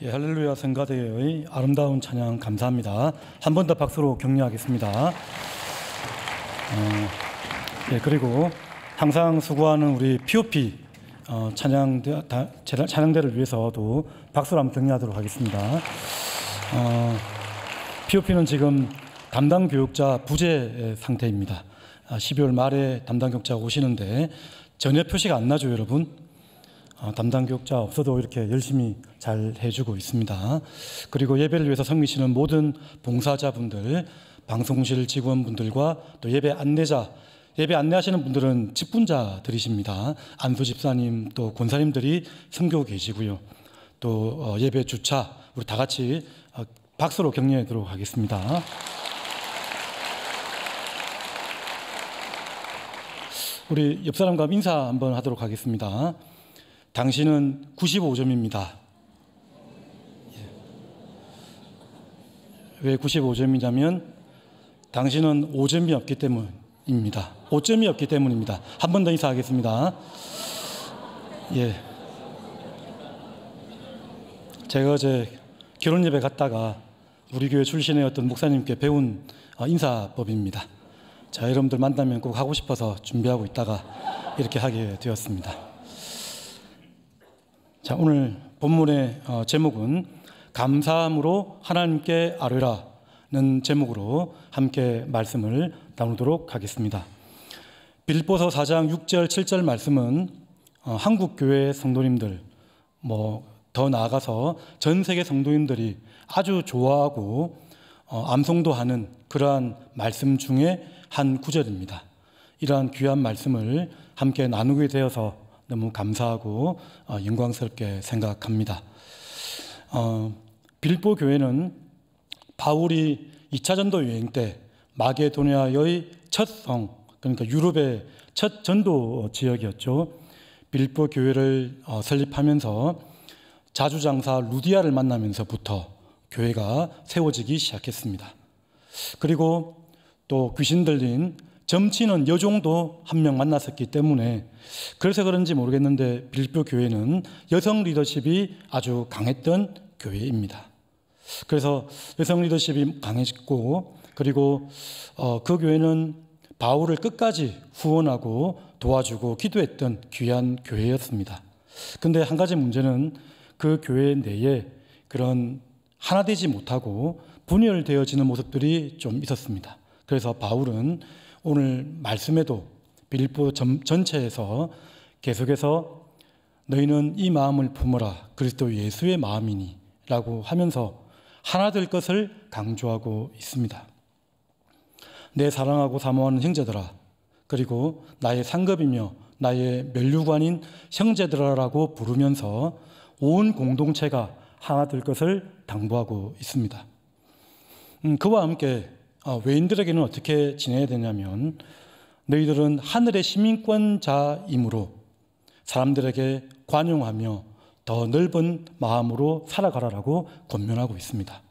예, 할렐루야 성가대의 아름다운 찬양 감사합니다. 한 번 더 박수로 격려하겠습니다. 그리고 항상 수고하는 우리 POP 찬양대를 위해서도 박수로 한번 격려하도록 하겠습니다. POP는 지금 담당 교육자 부재 상태입니다. 12월 말에 담당 교육자가 오시는데 전혀 표시가 안 나죠, 여러분. 담당 교육자 없어도 이렇게 열심히 잘 해주고 있습니다. 그리고 예배를 위해서 섬기시는 모든 봉사자분들, 방송실 직원분들과 또 예배 안내하시는 분들은 직분자들이십니다. 안수 집사님 또 권사님들이 섬기고 계시고요. 또 예배 주차 우리 다 같이 박수로 격려하도록 하겠습니다. 우리 옆 사람과 인사 한번 하도록 하겠습니다. 당신은 95점입니다. 왜 95점이냐면 당신은 5점이 없기 때문입니다. 5점이 없기 때문입니다. 한 번 더 인사하겠습니다. 제가 어제 결혼 예배 갔다가 우리 교회 출신의 어떤 목사님께 배운 인사법입니다. 자, 여러분들 만나면 꼭 하고 싶어서 준비하고 있다가 이렇게 하게 되었습니다. 자, 오늘 본문의 제목은 감사함으로 하나님께 아뢰라는 제목으로 함께 말씀을 나누도록 하겠습니다. 빌립보서 4장 6절 7절 말씀은 한국 교회 성도님들 더 나아가서 전 세계 성도님들이 아주 좋아하고 암송도 하는 그러한 말씀 중에 한 구절입니다. 이러한 귀한 말씀을 함께 나누게 되어서 너무 감사하고 영광스럽게 생각합니다. 빌립보 교회는 바울이 2차 전도 여행 때 마게도니아의 첫 성, 그러니까 유럽의 첫 전도 지역이었죠. 빌립보 교회를 설립하면서 자주장사 루디아를 만나면서부터 교회가 세워지기 시작했습니다. 그리고 또 귀신 들린 점치는 여종도 한 명 만났었기 때문에 그래서 그런지 모르겠는데 빌립보 교회는 여성 리더십이 아주 강했던 교회입니다. 그래서 여성 리더십이 강했고 그리고 그 교회는 바울을 끝까지 후원하고 도와주고 기도했던 귀한 교회였습니다. 그런데 한 가지 문제는 그 교회 내에 그런 하나 되지 못하고 분열되어지는 모습들이 좀 있었습니다. 그래서 바울은 오늘 말씀에도 빌립보 전체에서 계속해서 너희는 이 마음을 품어라 그리스도 예수의 마음이니 라고 하면서 하나 될 것을 강조하고 있습니다. 내 사랑하고 사모하는 형제들아 그리고 나의 상급이며 나의 면류관인 형제들아라고 부르면서 온 공동체가 하나 될 것을 당부하고 있습니다. 그와 함께 외인들에게는 어떻게 지내야 되냐면 너희들은 하늘의 시민권자이므로 사람들에게 관용하며 더 넓은 마음으로 살아가라라고 권면하고 있습니다.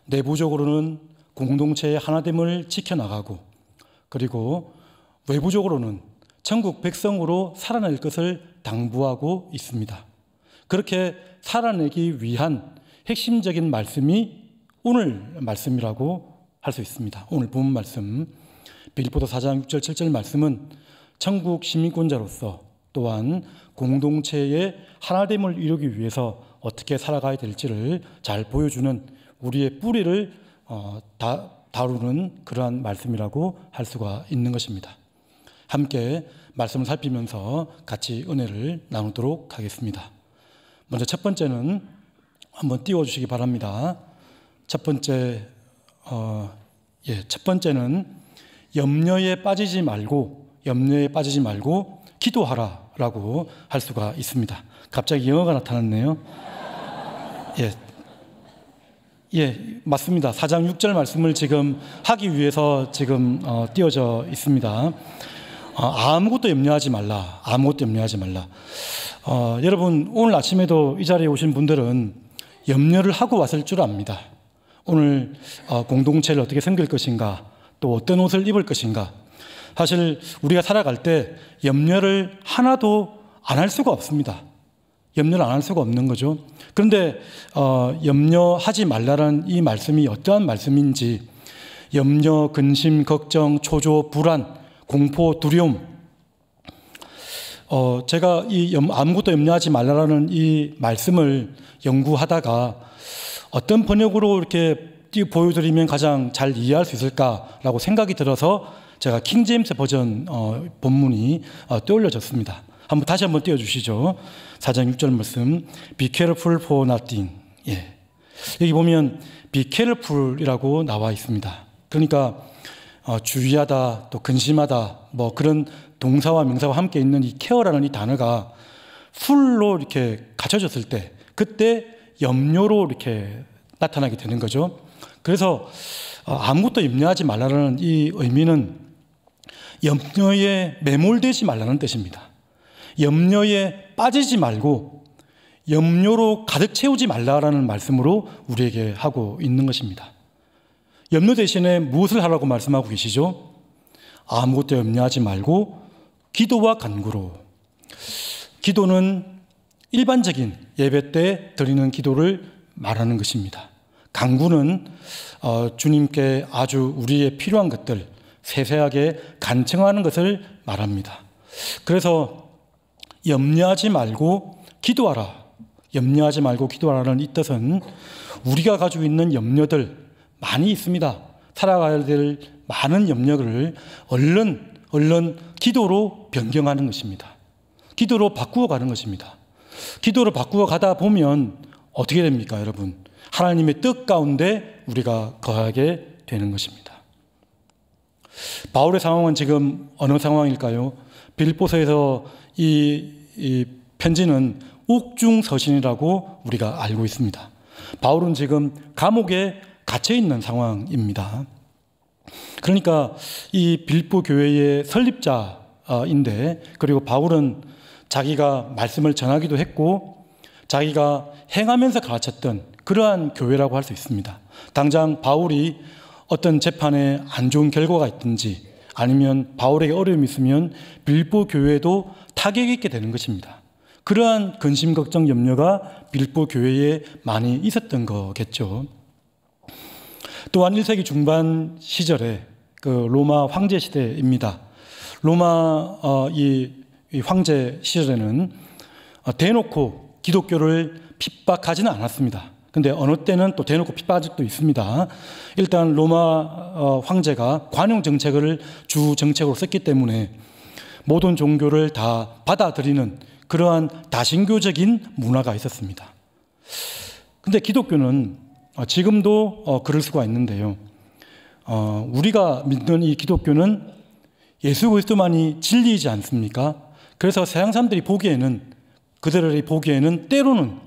내부적으로는 공동체의 하나됨을 지켜나가고 그리고 외부적으로는 천국 백성으로 살아낼 것을 당부하고 있습니다. 그렇게 살아내기 위한 핵심적인 말씀이 오늘 말씀이라고 할 수 있습니다. 오늘 본문 말씀 빌립보서 4장 6절 7절 말씀은 천국 시민권자로서 또한 공동체의 하나됨을 이루기 위해서 어떻게 살아가야 될지를 잘 보여주는 우리의 뿌리를 다루는 그러한 말씀이라고 할 수가 있는 것입니다. 함께 말씀을 살피면서 같이 은혜를 나누도록 하겠습니다. 먼저 첫 번째는 한번 띄워주시기 바랍니다. 첫 번째는 염려에 빠지지 말고 기도하라라고 할 수가 있습니다. 갑자기 영어가 나타났네요. 맞습니다. 4장 6절 말씀을 지금 하기 위해서 지금 띄워져 있습니다. 아무것도 염려하지 말라. 여러분 오늘 아침에도 이 자리에 오신 분들은 염려를 하고 왔을 줄 압니다. 오늘 공동체를 어떻게 섬길 것인가, 또 어떤 옷을 입을 것인가. 사실 우리가 살아갈 때 염려를 하나도 안 할 수가 없습니다. 염려를 안 할 수가 없는 거죠. 그런데 염려하지 말라는 이 말씀이 어떠한 말씀인지, 염려, 근심, 걱정, 초조, 불안, 공포, 두려움, 제가 아무것도 염려하지 말라는 이 말씀을 연구하다가 어떤 번역으로 이렇게 보여드리면 가장 잘 이해할 수 있을까라고 생각이 들어서 제가 킹제임스 버전 본문이 떠올려졌습니다. 다시 한번 띄워주시죠. 4장 6절 말씀, Be careful for nothing. 예. 여기 보면 Be careful이라고 나와 있습니다. 그러니까 주의하다, 또 근심하다, 뭐 그런 동사와 명사와 함께 있는 이 케어라는 이 단어가 풀로 이렇게 갖춰졌을 때, 그때 염려로 이렇게 나타나게 되는 거죠. 그래서 아무것도 염려하지 말라는 이 의미는 염려에 매몰되지 말라는 뜻입니다. 염려에 빠지지 말고 염려로 가득 채우지 말라라는 말씀으로 우리에게 하고 있는 것입니다. 염려 대신에 무엇을 하라고 말씀하고 계시죠? 아무것도 염려하지 말고 기도와 간구로. 기도는 일반적인 예배 때 드리는 기도를 말하는 것입니다. 간구는 주님께 아주 우리의 필요한 것들 세세하게 간청하는 것을 말합니다. 그래서 염려하지 말고 기도하라. 염려하지 말고 기도하라는 이 뜻은 우리가 가지고 있는 염려들 많이 있습니다. 살아가야 될 많은 염려를 얼른 기도로 변경하는 것입니다. 기도로 바꾸어 가는 것입니다. 기도로 바꾸어 가다 보면 어떻게 됩니까, 여러분? 하나님의 뜻 가운데 우리가 거하게 되는 것입니다. 바울의 상황은 지금 어느 상황일까요? 빌립보서에서 이 편지는 옥중서신이라고 우리가 알고 있습니다. 바울은 지금 감옥에 갇혀 있는 상황입니다. 그러니까 이 빌립보 교회의 설립자인데, 그리고 바울은 자기가 말씀을 전하기도 했고 자기가 행하면서 가르쳤던 그러한 교회라고 할 수 있습니다. 당장 바울이 어떤 재판에 안 좋은 결과가 있든지 아니면 바울에게 어려움이 있으면 빌립보 교회도 타격이 있게 되는 것입니다. 그러한 근심, 걱정, 염려가 빌립보 교회에 많이 있었던 거겠죠. 또한 1세기 중반 시절에 그 로마 황제 시대입니다. 로마 이 황제 시절에는 대놓고 기독교를 핍박하지는 않았습니다. 근데 어느 때는 또 대놓고 핍박한 적도 있습니다. 일단 로마 황제가 관용 정책을 주 정책으로 썼기 때문에 모든 종교를 다 받아들이는 그러한 다신교적인 문화가 있었습니다. 근데 기독교는 지금도 그럴 수가 있는데요. 우리가 믿는 이 기독교는 예수 그리스도만이 진리이지 않습니까? 그래서 세상 사람들이 보기에는, 그들이 보기에는 때로는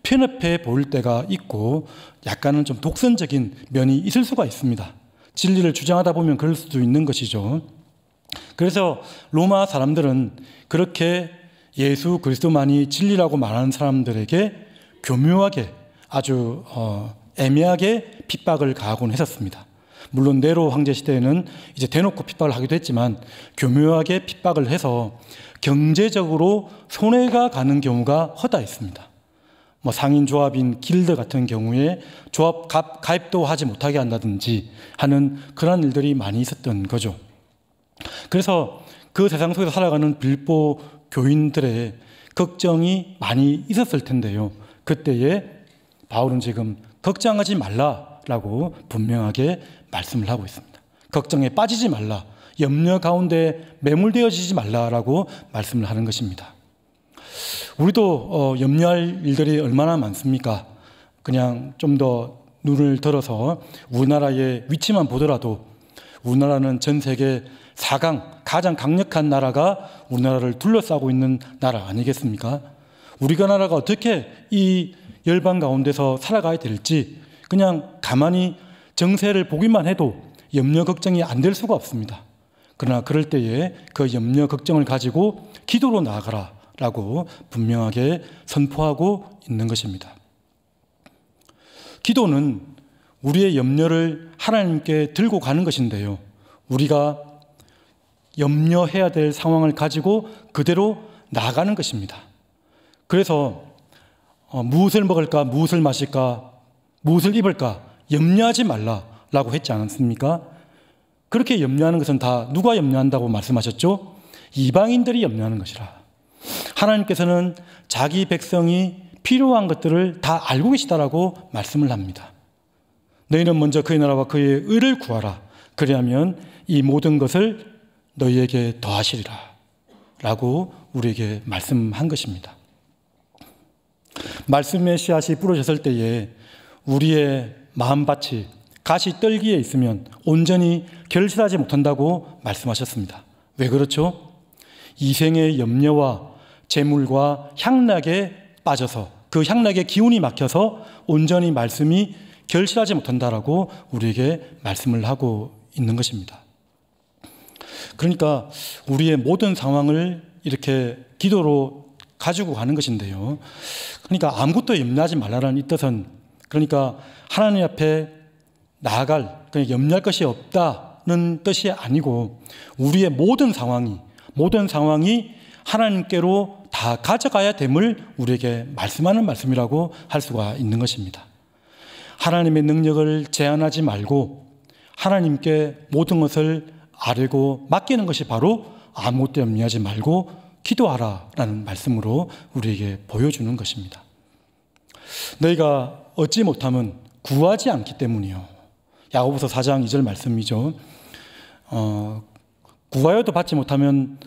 편협해 보일 때가 있고 약간은 좀 독선적인 면이 있을 수가 있습니다. 진리를 주장하다 보면 그럴 수도 있는 것이죠. 그래서 로마 사람들은 그렇게 예수 그리스도만이 진리라고 말하는 사람들에게 교묘하게 아주 애매하게 핍박을 가하곤 했었습니다. 물론 네로 황제 시대에는 이제 대놓고 핍박을 하기도 했지만 교묘하게 핍박을 해서 경제적으로 손해가 가는 경우가 허다했습니다. 뭐 상인조합인 길드 같은 경우에 조합 가입도 하지 못하게 한다든지 하는 그런 일들이 많이 있었던 거죠. 그래서 그 세상 속에서 살아가는 빌립보 교인들의 걱정이 많이 있었을 텐데요. 그때에 바울은 지금 걱정하지 말라라고 분명하게 말씀을 하고 있습니다. 걱정에 빠지지 말라, 염려 가운데 매몰되어지지 말라라고 말씀을 하는 것입니다. 우리도 염려할 일들이 얼마나 많습니까? 그냥 좀 더 눈을 들어서 우리나라의 위치만 보더라도 우리나라는 전 세계 4강 가장 강력한 나라가 우리나라를 둘러싸고 있는 나라 아니겠습니까? 우리가 나라가 어떻게 이 열방 가운데서 살아가야 될지 그냥 가만히 정세를 보기만 해도 염려 걱정이 안 될 수가 없습니다. 그러나 그럴 때에 그 염려 걱정을 가지고 기도로 나아가라 라고 분명하게 선포하고 있는 것입니다. 기도는 우리의 염려를 하나님께 들고 가는 것인데요. 우리가 염려해야 될 상황을 가지고 그대로 나아가는 것입니다. 그래서 무엇을 먹을까, 무엇을 마실까, 무엇을 입을까 염려하지 말라라고 했지 않았습니까? 그렇게 염려하는 것은 다 누가 염려한다고 말씀하셨죠? 이방인들이 염려하는 것이라. 하나님께서는 자기 백성이 필요한 것들을 다 알고 계시다라고 말씀을 합니다. 너희는 먼저 그의 나라와 그의 의를 구하라. 그리하면 이 모든 것을 너희에게 더하시리라 라고 우리에게 말씀한 것입니다. 말씀의 씨앗이 뿌려졌을 때에 우리의 마음밭이 가시 떨기에 있으면 온전히 결실하지 못한다고 말씀하셨습니다. 왜 그렇죠? 이생의 염려와 재물과 향락에 빠져서 그 향락의 기운이 막혀서 온전히 말씀이 결실하지 못한다라고 우리에게 말씀을 하고 있는 것입니다. 그러니까 우리의 모든 상황을 이렇게 기도로 가지고 가는 것인데요. 그러니까 아무것도 염려하지 말라는 이 뜻은, 그러니까 하나님 앞에 나아갈, 그냥 염려할 것이 없다는 뜻이 아니고 우리의 모든 상황이 하나님께로 다 가져가야 됨을 우리에게 말씀하는 말씀이라고 할 수가 있는 것입니다. 하나님의 능력을 제한하지 말고 하나님께 모든 것을 아뢰고 맡기는 것이 바로 아무것도 염려하지 말고 기도하라라는 말씀으로 우리에게 보여주는 것입니다. 너희가 얻지 못하면 구하지 않기 때문이요. 야고보서 4장 2절 말씀이죠. 구하여도 받지 못하는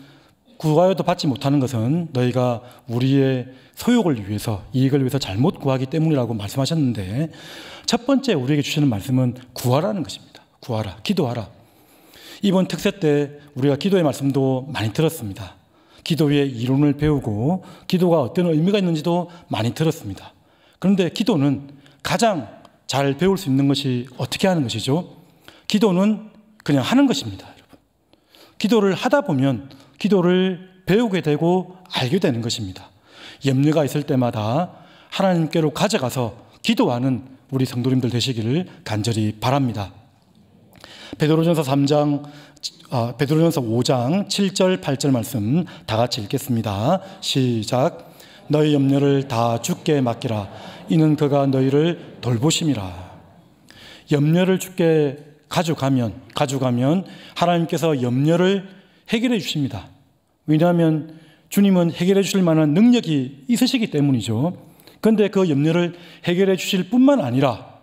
것은 너희가 우리의 소욕을 위해서, 이익을 위해서 잘못 구하기 때문이라고 말씀하셨는데, 첫 번째 우리에게 주시는 말씀은 구하라는 것입니다. 구하라, 기도하라. 이번 특세 때 우리가 기도의 말씀도 많이 들었습니다. 기도의 이론을 배우고 기도가 어떤 의미가 있는지도 많이 들었습니다. 그런데 기도는 가장 잘 배울 수 있는 것이 어떻게 하는 것이죠? 기도는 그냥 하는 것입니다, 여러분. 기도를 하다 보면 기도를 배우게 되고 알게 되는 것입니다. 염려가 있을 때마다 하나님께로 가져가서 기도하는 우리 성도님들 되시기를 간절히 바랍니다. 베드로전서 5장 7절 8절 말씀 다 같이 읽겠습니다. 시작. 너희 염려를 다 주께 맡기라. 이는 그가 너희를 돌보심이라. 염려를 주께 가져가면 하나님께서 염려를 해결해 주십니다. 왜냐하면 주님은 해결해 주실 만한 능력이 있으시기 때문이죠. 그런데 그 염려를 해결해 주실 뿐만 아니라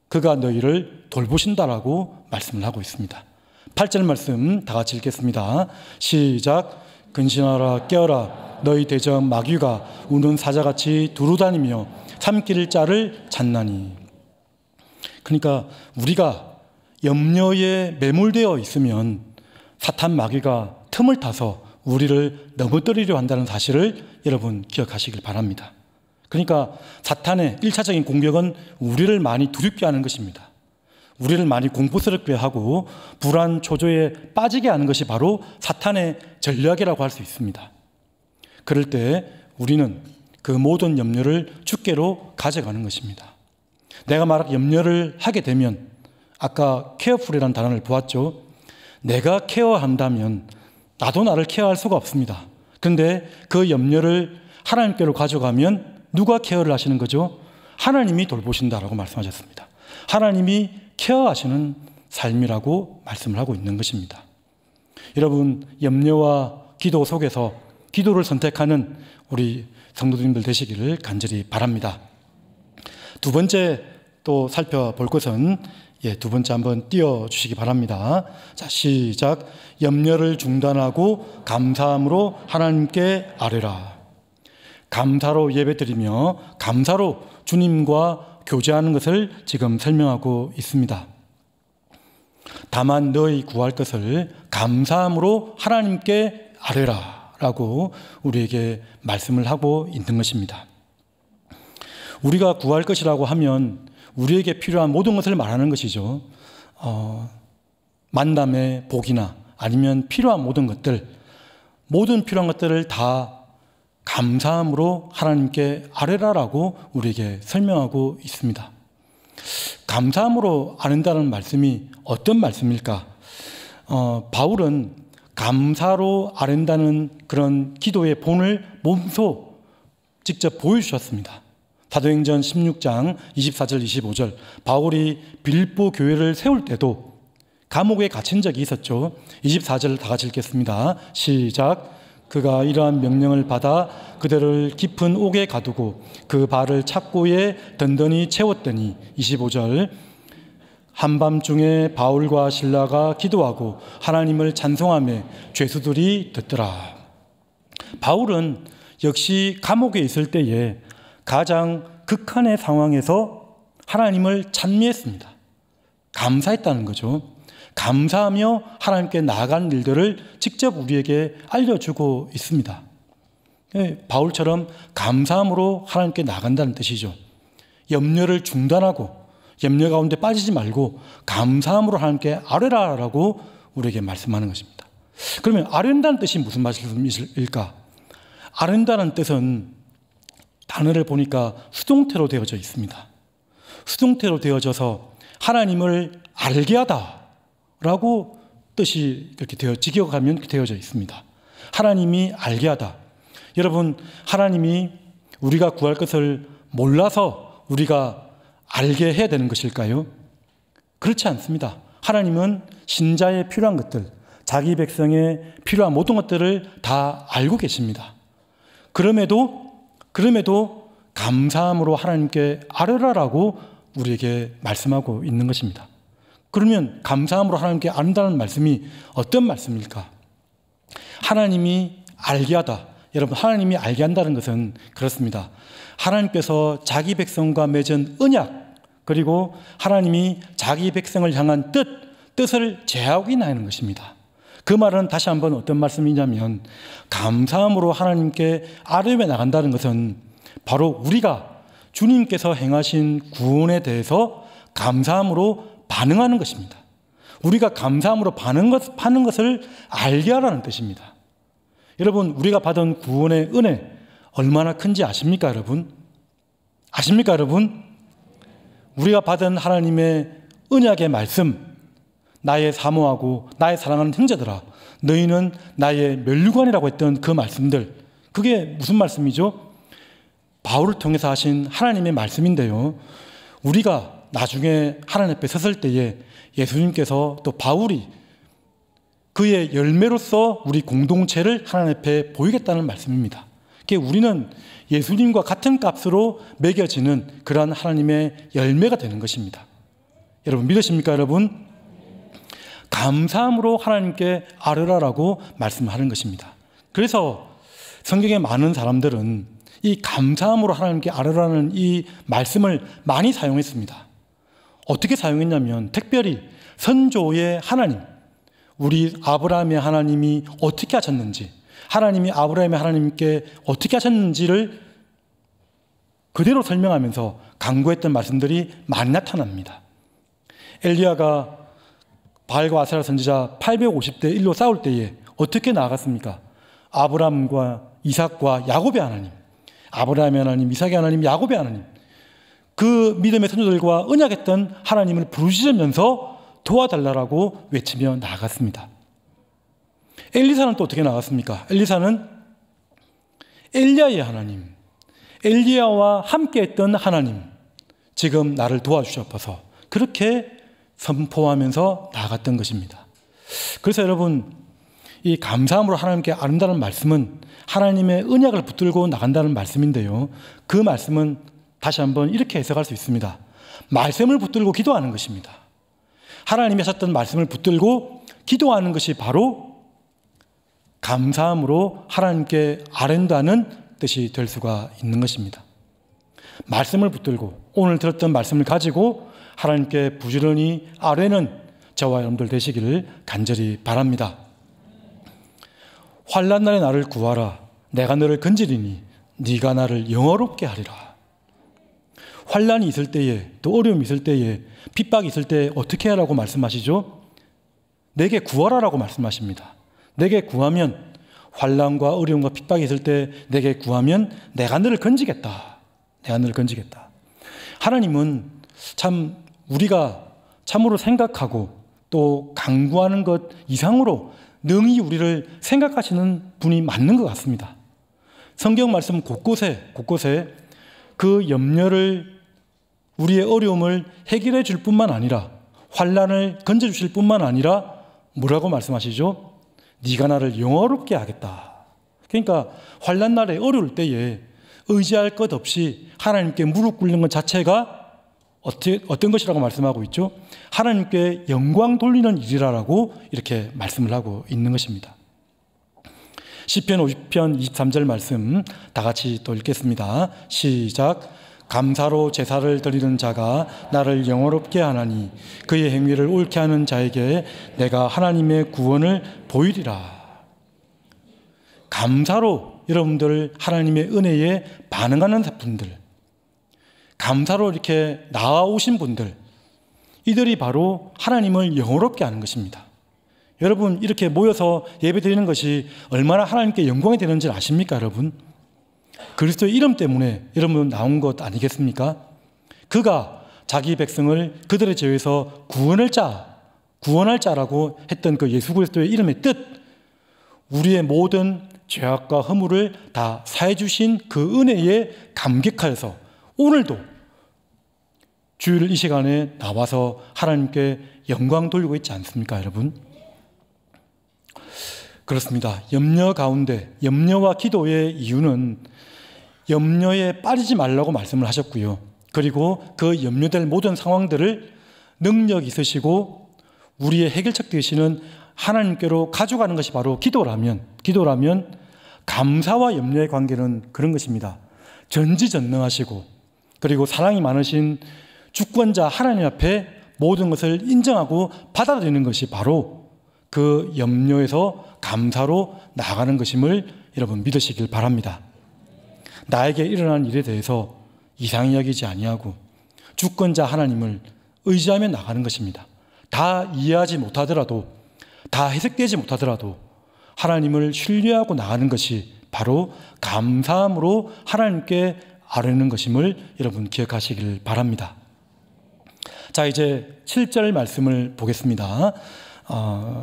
그가 너희를 돌보신다라고 말씀을 하고 있습니다. 8절 말씀 다 같이 읽겠습니다. 시작. 근신하라 깨어라. 너희 대적 마귀가 우는 사자같이 두루다니며 삼킬 자를 찾나니. 그러니까 우리가 염려에 매몰되어 있으면 사탄 마귀가 틈을 타서 우리를 넘어뜨리려 한다는 사실을 여러분 기억하시길 바랍니다. 그러니까 사탄의 1차적인 공격은 우리를 많이 두렵게 하는 것입니다. 우리를 많이 공포스럽게 하고 불안, 초조에 빠지게 하는 것이 바로 사탄의 전략이라고 할 수 있습니다. 그럴 때 우리는 그 모든 염려를 주께로 가져가는 것입니다. 내가 만약 염려를 하게 되면, 아까 케어풀이라는 단어를 보았죠. 내가 케어한다면 나도 나를 케어할 수가 없습니다. 그런데 그 염려를 하나님께로 가져가면 누가 케어를 하시는 거죠? 하나님이 돌보신다라고 말씀하셨습니다. 하나님이 케어하시는 삶이라고 말씀을 하고 있는 것입니다. 여러분, 염려와 기도 속에서 기도를 선택하는 우리 성도님들 되시기를 간절히 바랍니다. 두 번째 또 살펴볼 것은 두 번째 한번 띄워주시기 바랍니다. 자, 시작. 염려를 중단하고 감사함으로 하나님께 아뢰라. 감사로 예배드리며 감사로 주님과 교제하는 것을 지금 설명하고 있습니다. 다만 너희 구할 것을 감사함으로 하나님께 아뢰라 라고 우리에게 말씀을 하고 있는 것입니다. 우리가 구할 것이라고 하면 우리에게 필요한 모든 것을 말하는 것이죠. 만남의 복이나 아니면 필요한 모든 필요한 것들을 다 감사함으로 하나님께 아뢰라라고 우리에게 설명하고 있습니다. 감사함으로 아뢰는다는 말씀이 어떤 말씀일까? 바울은 감사로 아뢰는다는 그런 기도의 본을 몸소 직접 보여주셨습니다. 사도행전 16장 24절 25절 바울이 빌립보 교회를 세울 때도 감옥에 갇힌 적이 있었죠. 24절 다 같이 읽겠습니다. 시작. 그가 이러한 명령을 받아 그들을 깊은 옥에 가두고 그 발을 착고에 든든히 채웠더니 25절 한밤중에 바울과 실라가 기도하고 하나님을 찬송하며 죄수들이 듣더라. 바울은 역시 감옥에 있을 때에 가장 극한의 상황에서 하나님을 찬미했습니다. 감사했다는 거죠. 감사하며 하나님께 나아간 일들을 직접 우리에게 알려주고 있습니다. 바울처럼 감사함으로 하나님께 나아간다는 뜻이죠. 염려를 중단하고 염려 가운데 빠지지 말고 감사함으로 하나님께 아뢰라라고 우리에게 말씀하는 것입니다. 그러면 아뢰는다는 뜻이 무슨 말씀일까? 아뢰는다는 뜻은 단어를 보니까 수동태로 되어져 있습니다. 수동태로 되어져서 하나님을 알게 하다라고 뜻이 이렇게 직역하면 되어져 있습니다. 하나님이 알게 하다. 여러분, 하나님이 우리가 구할 것을 몰라서 우리가 알게 해야 되는 것일까요? 그렇지 않습니다. 하나님은 신자의 필요한 것들, 자기 백성의 필요한 모든 것들을 다 알고 계십니다. 그럼에도 감사함으로 하나님께 아뢰라라고 우리에게 말씀하고 있는 것입니다. 그러면 감사함으로 하나님께 아뢰다는 말씀이 어떤 말씀일까? 하나님이 알게 하다. 여러분, 하나님이 알게 한다는 것은 그렇습니다. 하나님께서 자기 백성과 맺은 언약, 그리고 하나님이 자기 백성을 향한 뜻을 재확인하는 것입니다. 그 말은 다시 한번 어떤 말씀이냐면 감사함으로 하나님께 아뢰며 나간다는 것은 바로 우리가 주님께서 행하신 구원에 대해서 감사함으로 반응하는 것입니다. 우리가 감사함으로 반응하는 것을 알게 하라는 뜻입니다. 여러분, 우리가 받은 구원의 은혜 얼마나 큰지 아십니까, 여러분? 아십니까, 여러분? 우리가 받은 하나님의 언약의 말씀, 나의 사모하고 나의 사랑하는 형제들아, 너희는 나의 면류관이라고 했던 그 말씀들, 그게 무슨 말씀이죠? 바울을 통해서 하신 하나님의 말씀인데요. 우리가 나중에 하나님 앞에 섰을 때에 예수님께서 또 바울이 그의 열매로서 우리 공동체를 하나님 앞에 보이겠다는 말씀입니다. 우리는 예수님과 같은 값으로 매겨지는 그러한 하나님의 열매가 되는 것입니다. 여러분, 믿으십니까, 여러분? 감사함으로 하나님께 아뢰라라고 말씀하는 것입니다. 그래서 성경에 많은 사람들은 이 감사함으로 하나님께 아뢰라는 이 말씀을 많이 사용했습니다. 어떻게 사용했냐면 특별히 선조의 하나님, 우리 아브라함의 하나님이 어떻게 하셨는지, 하나님이 아브라함의 하나님께 어떻게 하셨는지를 그대로 설명하면서 강구했던 말씀들이 많이 나타납니다. 엘리야가 바알과 아세라 선지자 850대 1로 싸울 때에 어떻게 나아갔습니까? 아브라함과 이삭과 야곱의 하나님, 아브라함의 하나님, 이삭의 하나님, 야곱의 하나님, 그 믿음의 선조들과 언약했던 하나님을 부르시면서 도와달라고 외치며 나아갔습니다. 엘리사는 또 어떻게 나갔습니까? 엘리사는 엘리야의 하나님, 엘리야와 함께했던 하나님, 지금 나를 도와주셔서 그렇게 선포하면서 나아갔던 것입니다. 그래서 여러분, 이 감사함으로 하나님께 아뢰는다는 말씀은 하나님의 언약을 붙들고 나간다는 말씀인데요. 그 말씀은 다시 한번 이렇게 해석할 수 있습니다. 말씀을 붙들고 기도하는 것입니다. 하나님이 하셨던 말씀을 붙들고 기도하는 것이 바로 감사함으로 하나님께 아뢰는다는 뜻이 될 수가 있는 것입니다. 말씀을 붙들고 오늘 들었던 말씀을 가지고 하나님께 부지런히 아뢰는 저와 여러분들 되시기를 간절히 바랍니다. 환난 날에 나를 구하라. 내가 너를 건지리니 네가 나를 영화롭게 하리라. 환난이 있을 때에, 또 어려움이 있을 때에, 핍박이 있을 때 어떻게 하라고 말씀하시죠? 내게 구하라라고 말씀하십니다. 내게 구하면, 환난과 어려움과 핍박이 있을 때 내게 구하면 내가 너를 건지겠다. 내가 너를 건지겠다. 하나님은 참 우리가 참으로 생각하고 또 강구하는 것 이상으로 능히 우리를 생각하시는 분이 맞는 것 같습니다. 성경 말씀 곳곳에 그 염려를, 우리의 어려움을 해결해 줄 뿐만 아니라, 환난을 건져 주실 뿐만 아니라 뭐라고 말씀하시죠? 네가 나를 영화롭게 하겠다. 그러니까 환난 날에, 어려울 때에 의지할 것 없이 하나님께 무릎 꿇는 것 자체가 어떤 것이라고 말씀하고 있죠? 하나님께 영광 돌리는 일이라고 이렇게 말씀을 하고 있는 것입니다. 시편 50편 23절 말씀 다 같이 또 읽겠습니다. 시작. 감사로 제사를 드리는 자가 나를 영화롭게 하나니 그의 행위를 옳게 하는 자에게 내가 하나님의 구원을 보이리라. 감사로 여러분들 하나님의 은혜에 반응하는 분들, 감사로 이렇게 나아오신 분들, 이들이 바로 하나님을 영화롭게 하는 것입니다. 여러분, 이렇게 모여서 예배드리는 것이 얼마나 하나님께 영광이 되는지 아십니까, 여러분? 그리스도의 이름 때문에 여러분 나온 것 아니겠습니까? 그가 자기 백성을 그들의 죄에서 구원할 자라고 했던 그 예수 그리스도의 이름의 뜻, 우리의 모든 죄악과 허물을 다 사해 주신 그 은혜에 감격하여서 오늘도 주일 이 시간에 나와서 하나님께 영광 돌리고 있지 않습니까, 여러분? 그렇습니다. 염려 가운데, 염려와 기도의 이유는 염려에 빠지지 말라고 말씀을 하셨고요. 그리고 그 염려될 모든 상황들을 능력 있으시고 우리의 해결책 되시는 하나님께로 가져가는 것이 바로 기도라면 감사와 염려의 관계는 그런 것입니다. 전지전능하시고 그리고 사랑이 많으신 주권자 하나님 앞에 모든 것을 인정하고 받아들이는 것이 바로 그 염려에서 감사로 나아가는 것임을 여러분 믿으시길 바랍니다. 나에게 일어난 일에 대해서 이상히 여기지 아니하고 주권자 하나님을 의지하며 나가는 것입니다. 다 이해하지 못하더라도, 다 해석되지 못하더라도 하나님을 신뢰하고 나가는 것이 바로 감사함으로 하나님께 아뢰는 것임을 여러분 기억하시길 바랍니다. 자, 이제 7절 말씀을 보겠습니다.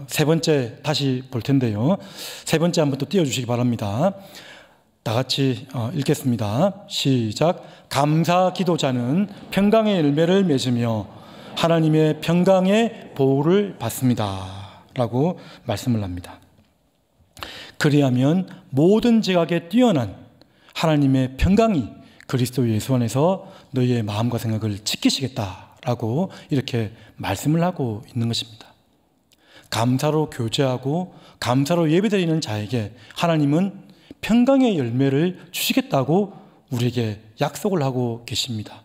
세 번째 다시 볼 텐데요. 세 번째 한번 또 띄워주시기 바랍니다. 다 같이 읽겠습니다. 시작. 감사 기도자는 평강의 열매를 맺으며 하나님의 평강의 보호를 받습니다. 라고 말씀을 합니다. 그리하면 모든 지각에 뛰어난 하나님의 평강이 그리스도 예수 안에서 너희의 마음과 생각을 지키시겠다라고 이렇게 말씀을 하고 있는 것입니다. 감사로 교제하고 감사로 예배드리는 자에게 하나님은 평강의 열매를 주시겠다고 우리에게 약속을 하고 계십니다.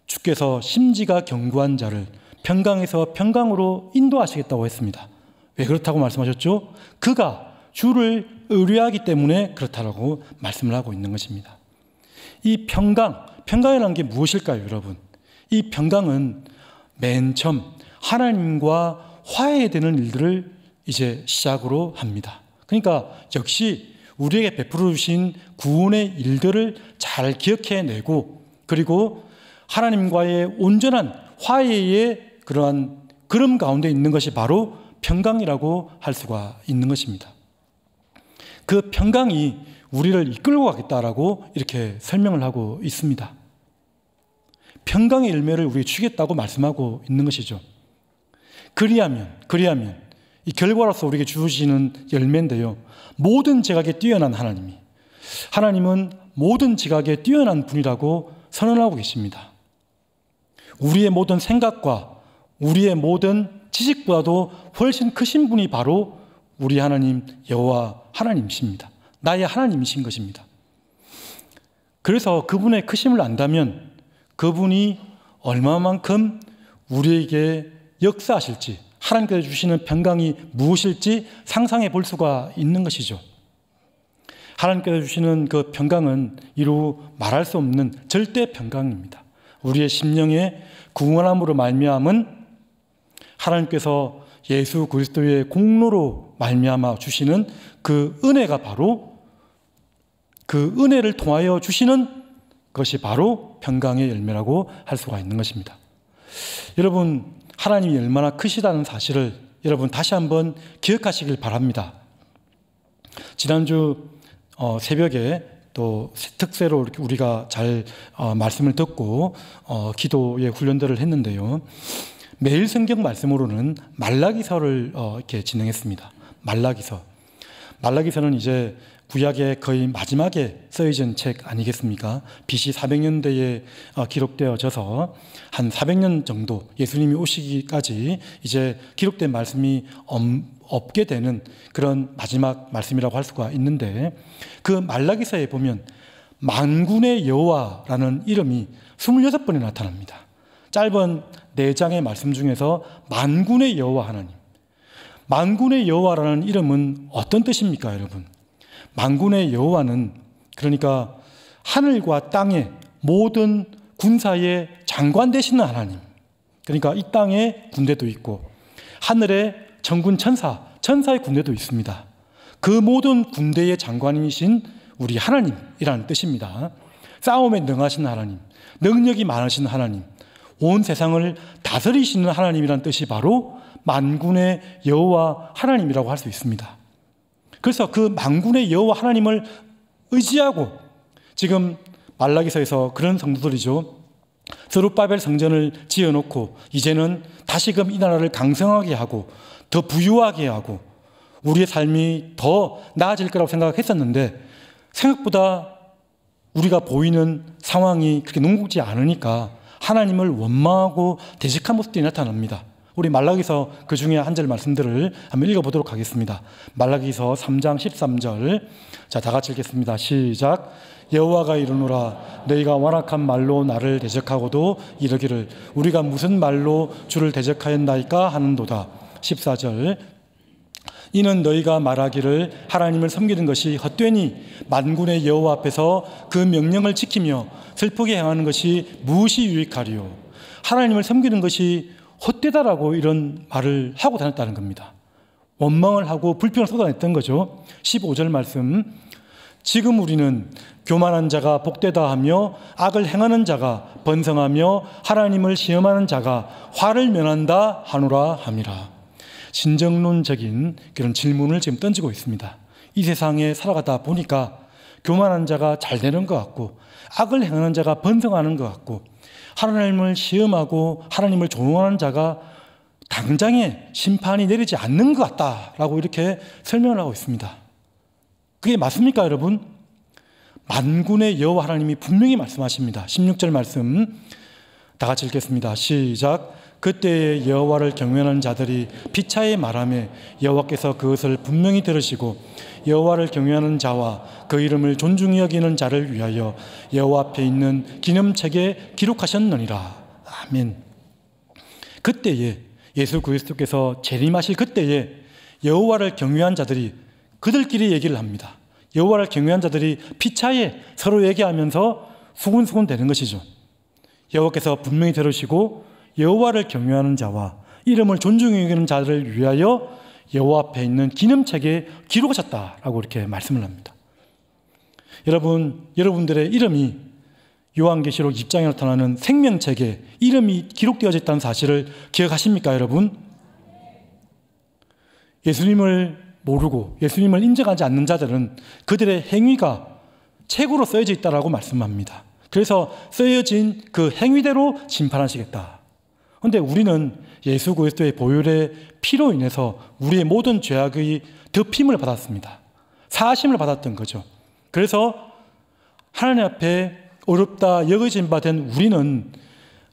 주께서 심지가 견고한 자를 평강에서 평강으로 인도하시겠다고 했습니다. 왜 그렇다고 말씀하셨죠? 그가 주를 의뢰하기 때문에 그렇다고 말씀을 하고 있는 것입니다. 이 평강이라는 게 무엇일까요, 여러분? 이 평강은 맨 처음 하나님과 화해되는 일들을 이제 시작으로 합니다. 그러니까 역시 우리에게 베풀어 주신 구원의 일들을 잘 기억해내고 그리고 하나님과의 온전한 화해의 그러한 그름 가운데 있는 것이 바로 평강이라고 할 수가 있는 것입니다. 그 평강이 우리를 이끌고 가겠다라고 이렇게 설명을 하고 있습니다. 평강의 열매를 우리에게 주겠다고 말씀하고 있는 것이죠. 그리하면 이 결과로서 우리에게 주시는 열매인데요. 모든 지각에 뛰어난 하나님은 모든 지각에 뛰어난 분이라고 선언하고 계십니다. 우리의 모든 생각과 우리의 모든 지식보다도 훨씬 크신 분이 바로 우리 하나님 여호와 하나님이십니다. 나의 하나님이신 것입니다. 그래서 그분의 크심을 안다면 그분이 얼마만큼 우리에게 역사하실지, 하나님께서 주시는 평강이 무엇일지 상상해 볼 수가 있는 것이죠. 하나님께서 주시는 그 평강은 이루 말할 수 없는 절대 평강입니다. 우리의 심령의 구원함으로 말미암은 하나님께서 예수 그리스도의 공로로 말미암아 주시는 그 은혜가 바로 그 은혜를 통하여 주시는 것이 바로 평강의 열매라고 할 수가 있는 것입니다. 여러분, 하나님이 얼마나 크시다는 사실을 여러분 다시 한번 기억하시길 바랍니다. 지난주 새벽에 또 특세로 이렇게 우리가 잘 말씀을 듣고 기도의 훈련들을 했는데요. 매일 성경 말씀으로는 말라기서를 이렇게 진행했습니다. 말라기서는 이제 구약의 거의 마지막에 쓰여진 책 아니겠습니까? BC 400년대에 기록되어져서 한 400년 정도 예수님이 오시기까지 이제 기록된 말씀이 없게 되는 그런 마지막 말씀이라고 할 수가 있는데, 그 말라기서에 보면 만군의 여호와라는 이름이 26번이 나타납니다. 짧은 4장의 말씀 중에서 만군의 여호와 하나님, 만군의 여호와라는 이름은 어떤 뜻입니까, 여러분? 만군의 여호와는 그러니까 하늘과 땅의 모든 군사의 장관 되시는 하나님, 그러니까 이 땅에 군대도 있고 하늘에 천군 천사의 군대도 있습니다. 그 모든 군대의 장관이신 우리 하나님이라는 뜻입니다. 싸움에 능하신 하나님, 능력이 많으신 하나님, 온 세상을 다스리시는 하나님이라는 뜻이 바로 만군의 여호와 하나님이라고 할 수 있습니다. 그래서 그 만군의 여호와 하나님을 의지하고 지금 말라기서에서 그런 성도들이죠. 스룹바벨 성전을 지어놓고 이제는 다시금 이 나라를 강성하게 하고 더 부유하게 하고 우리의 삶이 더 나아질 거라고 생각했었는데, 생각보다 우리가 보이는 상황이 그렇게 녹록지 않으니까 하나님을 원망하고 대적한 모습들이 나타납니다. 우리 말라기서 그 중에 한 절 말씀들을 한번 읽어보도록 하겠습니다. 말라기서 3장 13절. 자, 다 같이 읽겠습니다. 시작. 여호와가 이르노라 너희가 완악한 말로 나를 대적하고도 이르기를 우리가 무슨 말로 주를 대적하였나이까 하는도다. 14절. 이는 너희가 말하기를 하나님을 섬기는 것이 헛되니 만군의 여호와 앞에서 그 명령을 지키며 슬프게 행하는 것이 무엇이 유익하리요. 하나님을 섬기는 것이 헛되다라고 이런 말을 하고 다녔다는 겁니다. 원망을 하고 불평을 쏟아냈던 거죠. 15절 말씀. 지금 우리는 교만한 자가 복되다 하며 악을 행하는 자가 번성하며 하나님을 시험하는 자가 화를 면한다 하노라 함이라. 진정론적인 그런 질문을 지금 던지고 있습니다. 이 세상에 살아가다 보니까 교만한 자가 잘 되는 것 같고 악을 행하는 자가 번성하는 것 같고 하나님을 시험하고 하나님을 조롱하는 자가 당장에 심판이 내리지 않는 것 같다라고 이렇게 설명을 하고 있습니다. 그게 맞습니까, 여러분? 만군의 여호와 하나님이 분명히 말씀하십니다. 16절 말씀 다 같이 읽겠습니다. 시작. 그때에 여호와를 경외하는 자들이 피차에 말하며 여호와께서 그것을 분명히 들으시고 여호와를 경외하는 자와 그 이름을 존중히 여기는 자를 위하여 여호와 앞에 있는 기념책에 기록하셨느니라. 아멘. 그때에 예수 그리스도께서 재림하실 그때에 여호와를 경외한 자들이 그들끼리 얘기를 합니다. 여호와를 경외한 자들이 피차에 서로 얘기하면서 수군수군 되는 것이죠. 여호와께서 분명히 들으시고 여호와를 경외하는 자와 이름을 존중히 여기는 자들을 위하여 여호와 앞에 있는 기념책에 기록하셨다라고 이렇게 말씀을 합니다. 여러분들의 이름이 요한계시록 20장에 나타나는 생명책에 이름이 기록되어져 있다는 사실을 기억하십니까, 여러분? 예수님을 모르고 예수님을 인정하지 않는 자들은 그들의 행위가 책으로 쓰여져 있다라고 말씀합니다. 그래서 쓰여진 그 행위대로 심판하시겠다. 그런데 우리는 예수 그리스도의 보혈의 피로 인해서 우리의 모든 죄악의 덮임을 받았습니다. 사하심을 받았던 거죠. 그래서 하나님 앞에 어렵다 여겨진 바 된 우리는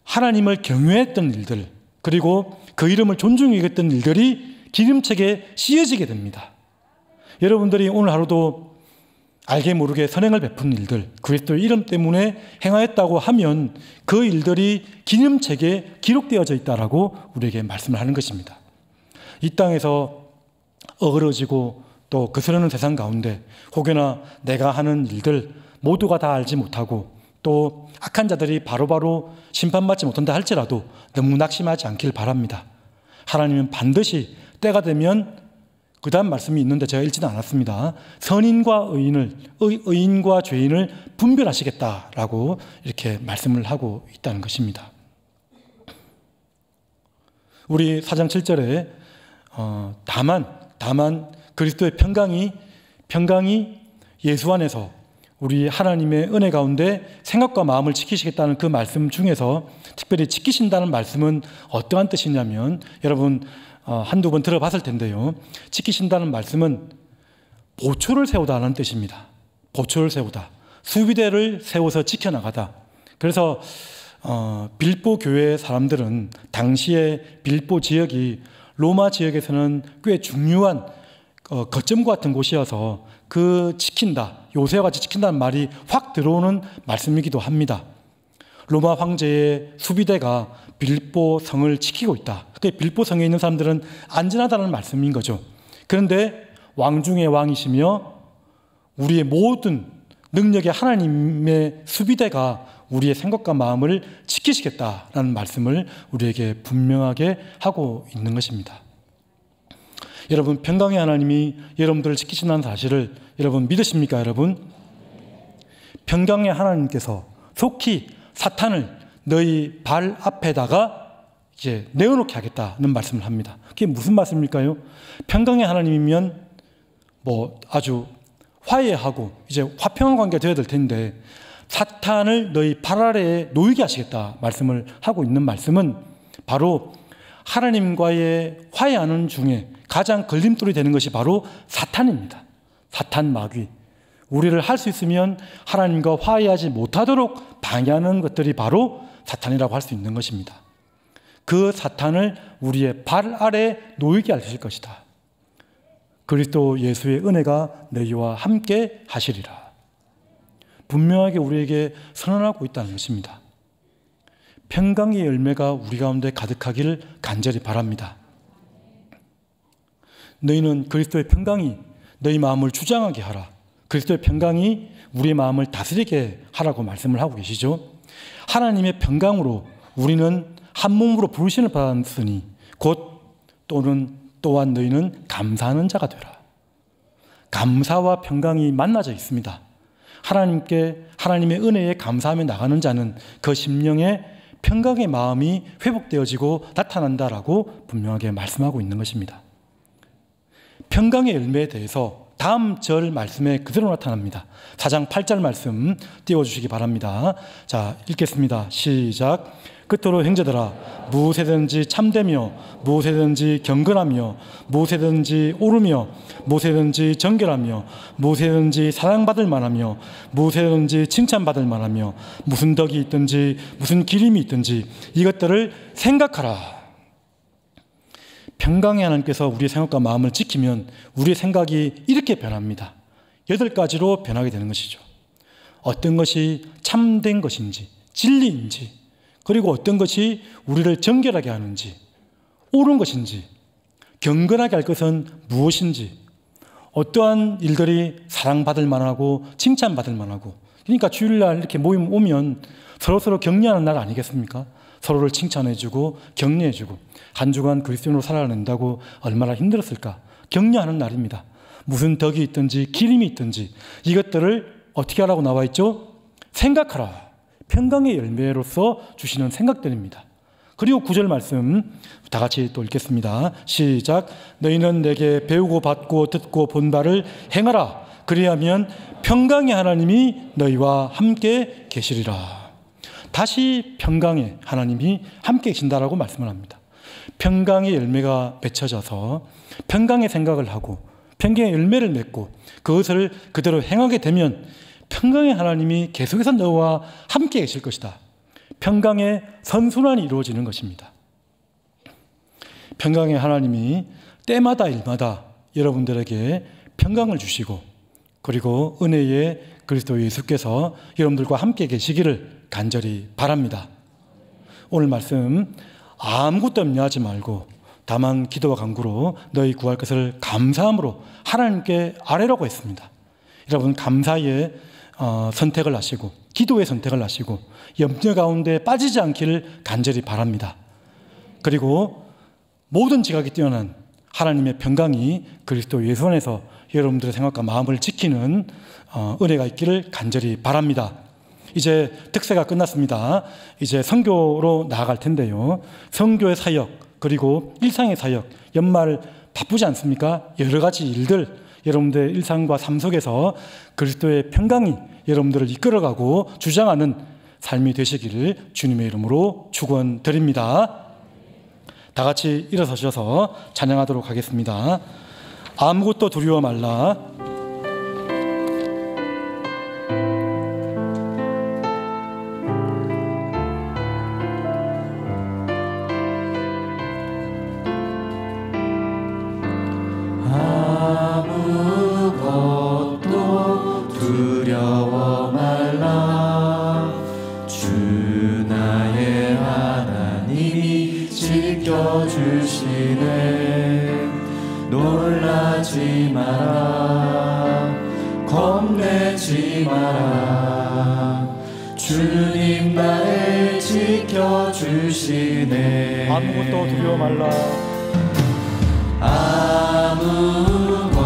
하나님을 경외했던 일들, 그리고 그 이름을 존중히 여겼던 일들이 기름책에 씌어지게 됩니다. 여러분들이 오늘 하루도 알게 모르게 선행을 베푼 일들, 그리스도의 이름 때문에 행하였다고 하면 그 일들이 기념책에 기록되어져 있다라고 우리에게 말씀을 하는 것입니다. 이 땅에서 어그러지고 또 거스르는 세상 가운데 혹여나 내가 하는 일들 모두가 다 알지 못하고 또 악한 자들이 바로바로 심판받지 못한다 할지라도 너무 낙심하지 않길 바랍니다. 하나님은 반드시 때가 되면 그 다음 말씀이 있는데 제가 읽지는 않았습니다. 선인과 의인과 죄인을 분별하시겠다라고 이렇게 말씀을 하고 있다는 것입니다. 우리 4장 7절에 다만 그리스도의 평강이 예수 안에서 우리 하나님의 은혜 가운데 생각과 마음을 지키시겠다는 그 말씀 중에서 특별히 지키신다는 말씀은 어떠한 뜻이냐면 여러분 한두 번 들어봤을 텐데요. 지키신다는 말씀은 보초를 세우다는 뜻입니다. 보초를 세우다. 수비대를 세워서 지켜나가다. 그래서 빌보 교회 사람들은 당시에 빌보 지역이 로마 지역에서는 꽤 중요한 거점 같은 곳이어서 그 지킨다, 요새와 같이 지킨다는 말이 확 들어오는 말씀이기도 합니다. 로마 황제의 수비대가 빌보 성을 지키고 있다. 빌보 성에 있는 사람들은 안전하다는 말씀인 거죠. 그런데 왕 중의 왕이시며 우리의 모든 능력의 하나님의 수비대가 우리의 생각과 마음을 지키시겠다라는 말씀을 우리에게 분명하게 하고 있는 것입니다. 여러분, 평강의 하나님이 여러분들을 지키신다는 사실을 여러분 믿으십니까, 여러분? 평강의 하나님께서 속히 사탄을 너희 발 앞에다가 이제 내어놓게 하겠다는 말씀을 합니다. 그게 무슨 말씀일까요? 평강의 하나님이면 아주 화해하고 이제 화평한 관계가 되어야 될 텐데 사탄을 너희 발 아래에 놓이게 하시겠다 말씀을 하고 있는 말씀은 바로 하나님과의 화해하는 중에 가장 걸림돌이 되는 것이 바로 사탄입니다. 사탄 마귀. 우리를 할 수 있으면 하나님과 화해하지 못하도록 방해하는 것들이 바로 사탄이라고 할 수 있는 것입니다. 그 사탄을 우리의 발 아래 놓이게 하실 것이다. 그리스도 예수의 은혜가 너희와 함께 하시리라. 분명하게 우리에게 선언하고 있다는 것입니다. 평강의 열매가 우리 가운데 가득하기를 간절히 바랍니다. 너희는 그리스도의 평강이 너희 마음을 주장하게 하라. 그리스도의 평강이 우리의 마음을 다스리게 하라고 말씀을 하고 계시죠. 하나님의 평강으로 우리는 한 몸으로 부르심을 받았으니 곧 또한 너희는 감사하는 자가 되라. 감사와 평강이 만나져 있습니다. 하나님의 은혜에 감사하며 나가는 자는 그 심령에 평강의 마음이 회복되어지고 나타난다라고 분명하게 말씀하고 있는 것입니다. 평강의 열매에 대해서 다음 절 말씀에 그대로 나타납니다. 4장 8절 말씀 띄워주시기 바랍니다. 자, 읽겠습니다. 시작. 끝으로 형제들아, 무엇에든지 참되며 무엇에든지 경건하며 무엇에든지 옳으며 무엇에든지 정결하며 무엇에든지 사랑받을 만하며 무엇에든지 칭찬받을 만하며 무슨 덕이 있든지 무슨 기림이 있든지 이것들을 생각하라. 평강의 하나님께서 우리의 생각과 마음을 지키면 우리의 생각이 이렇게 변합니다. 8가지로 변하게 되는 것이죠. 어떤 것이 참된 것인지, 진리인지, 그리고 어떤 것이 우리를 정결하게 하는지, 옳은 것인지, 경건하게 할 것은 무엇인지, 어떠한 일들이 사랑받을 만하고 칭찬받을 만하고. 그러니까 주일날 이렇게 모임 오면 서로 격려하는 날 아니겠습니까? 서로를 칭찬해주고 격려해주고 한 주간 그리스도인으로 살아낸다고 얼마나 힘들었을까. 격려하는 날입니다. 무슨 덕이 있든지 기림이 있든지 이것들을 어떻게 하라고 나와 있죠? 생각하라. 평강의 열매로서 주시는 생각들입니다. 그리고 9절 말씀 다 같이 또 읽겠습니다. 시작. 너희는 내게 배우고 받고 듣고 본 바를 행하라. 그리하면 평강의 하나님이 너희와 함께 계시리라. 다시 평강의 하나님이 함께 계신다라고 말씀을 합니다. 평강의 열매가 맺혀져서 평강의 생각을 하고 평강의 열매를 맺고 그것을 그대로 행하게 되면 평강의 하나님이 계속해서 너와 함께 계실 것이다. 평강의 선순환이 이루어지는 것입니다. 평강의 하나님이 때마다 일마다 여러분들에게 평강을 주시고 그리고 은혜의 그리스도 예수께서 여러분들과 함께 계시기를 간절히 바랍니다. 오늘 말씀 아무것도 염려하지 말고 다만 기도와 간구로 너희 구할 것을 감사함으로 하나님께 아뢰라고 했습니다. 여러분 감사의 선택을 하시고 기도의 선택을 하시고 염려 가운데 빠지지 않기를 간절히 바랍니다. 그리고 모든 지각이 뛰어난 하나님의 평강이 그리스도 예수 안에서 여러분들의 생각과 마음을 지키는 은혜가 있기를 간절히 바랍니다. 이제 특세가 끝났습니다. 이제 선교로 나아갈 텐데요. 선교의 사역 그리고 일상의 사역, 연말 바쁘지 않습니까? 여러 가지 일들 여러분들의 일상과 삶 속에서 그리스도의 평강이 여러분들을 이끌어가고 주장하는 삶이 되시기를 주님의 이름으로 축원드립니다. 다 같이 일어서셔서 찬양하도록 하겠습니다. 아무것도 두려워 말라. 아무것도 두려워 말라. 주 나의 하나님이 지켜주시네. 놀라지 마라. 겁내지 마라. 주님 나를 지켜주시네. 아무것도 두려워 말라. 아무것도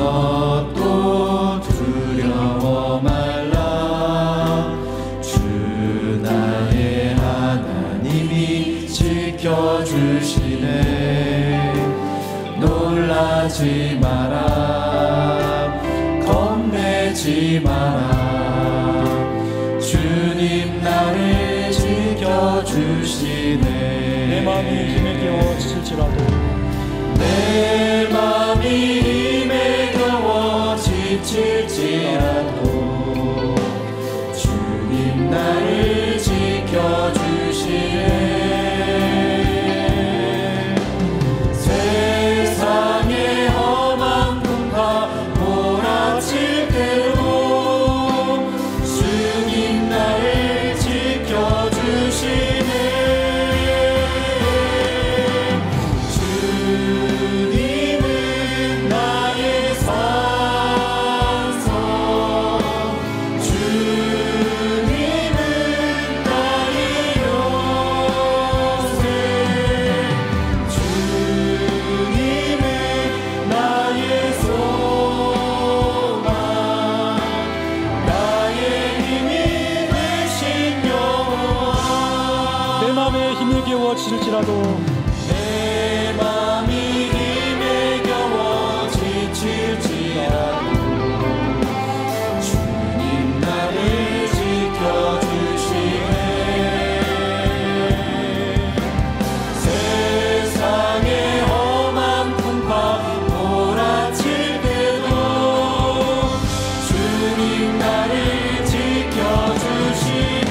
두려워 말라. 주 나의 하나님이 지켜주시네. 놀라지 마라. 겁내지 마라. 주님 나를 지켜주시네. 내 마음이 힘에 겨워 지칠지라도 내 맘이 힘에 겨워 지칠지라도 주님 나를 지켜주시네. 세상의 험한 풍파 몰아칠 때도 주님 나를 지켜주시네. 지칠지라도 내 맘이 힘에 겨워 지칠지라도 주님 나를 지켜주시네. 세상의 험한 풍파 몰아칠 때도 주님 나를 지켜주시네.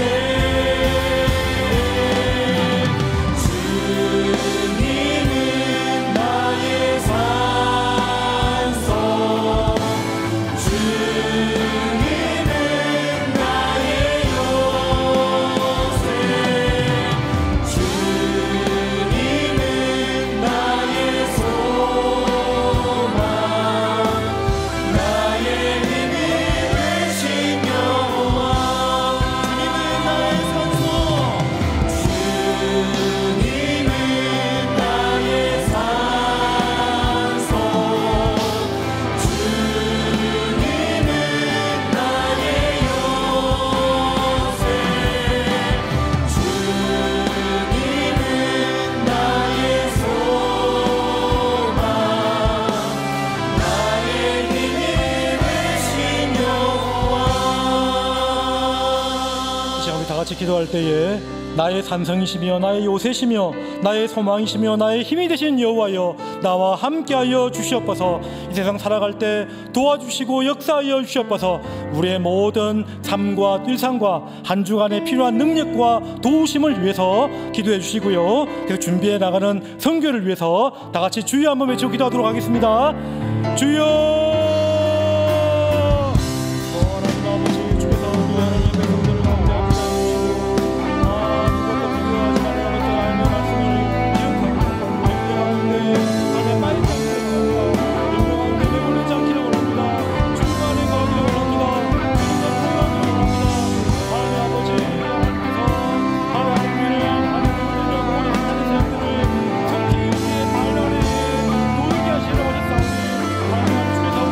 기도할 때에 나의 산성이시며 나의 요새시며 나의 소망이시며 나의 힘이 되신 여호와여 나와 함께하여 주시옵소서. 이 세상 살아갈 때 도와주시고 역사하여 주시옵소서. 우리의 모든 삶과 일상과 한 주간의 필요한 능력과 도우심을 위해서 기도해 주시고요. 그리고 준비해 나가는 선교를 위해서 다 같이 주여 한번 외치고 기도하도록 하겠습니다. 주여. 주께서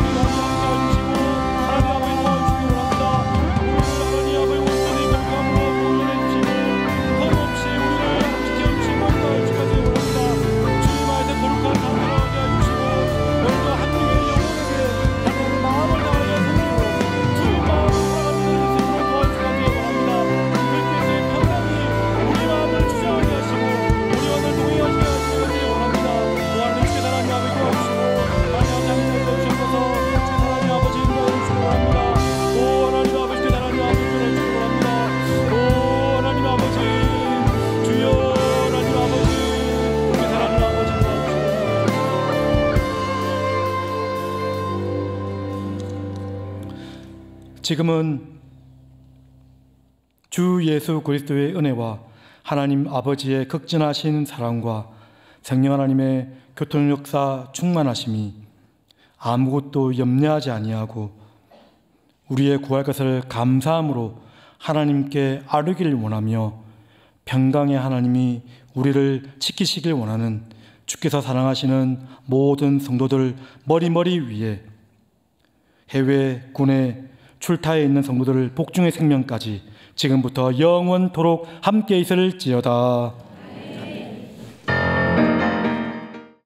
지금은 주 예수 그리스도의 은혜와 하나님 아버지의 극진하신 사랑과 성령 하나님의 교통 역사 충만하심이 아무것도 염려하지 아니하고 우리의 구할 것을 감사함으로 하나님께 아뢰기를 원하며 평강의 하나님이 우리를 지키시길 원하는 주께서 사랑하시는 모든 성도들 머리머리 위에 해외 군에 출타해 있는 성도들 복중의 생명까지 지금부터 영원토록 함께 있을지어다.